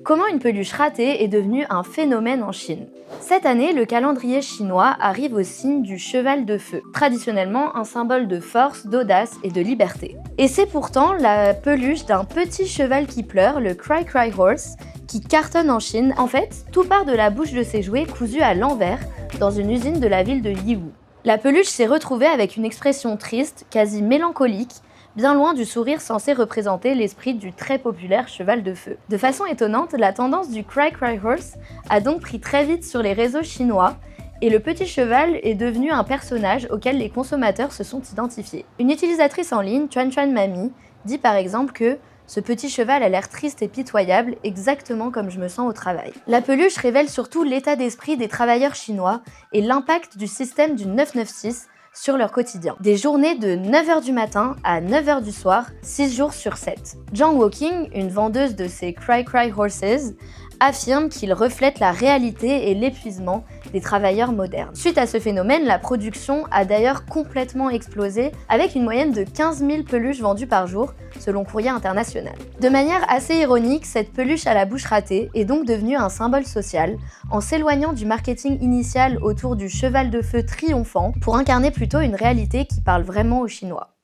Comment une peluche ratée est devenue un phénomène en Chine? Cette année, le calendrier chinois arrive au signe du cheval de feu, traditionnellement un symbole de force, d'audace et de liberté. Et c'est pourtant la peluche d'un petit cheval qui pleure, le Cry Cry Horse, qui cartonne en Chine. En fait, tout part de la bouche de ces jouets cousus à l'envers dans une usine de la ville de Yiwu. La peluche s'est retrouvée avec une expression triste, quasi mélancolique, bien loin du sourire censé représenter l'esprit du très populaire cheval de feu. De façon étonnante, la tendance du Cry Cry Horse a donc pris très vite sur les réseaux chinois et le petit cheval est devenu un personnage auquel les consommateurs se sont identifiés. Une utilisatrice en ligne, Chuan Chuan Mami, dit par exemple que ce petit cheval a l'air triste et pitoyable, exactement comme je me sens au travail. La peluche révèle surtout l'état d'esprit des travailleurs chinois et l'impact du système du 996 sur leur quotidien. Des journées de 9h du matin à 9h du soir, 6 jours sur 7. Zhang Woking, une vendeuse de ces Cry Cry Horses, affirme qu'ils reflètent la réalité et l'épuisement des travailleurs modernes. Suite à ce phénomène, la production a d'ailleurs complètement explosé, avec une moyenne de 15 000 peluches vendues par jour, selon Courrier International. De manière assez ironique, cette peluche à la bouche ratée est donc devenue un symbole social, en s'éloignant du marketing initial autour du cheval de feu triomphant pour incarner plutôt une réalité qui parle vraiment aux Chinois.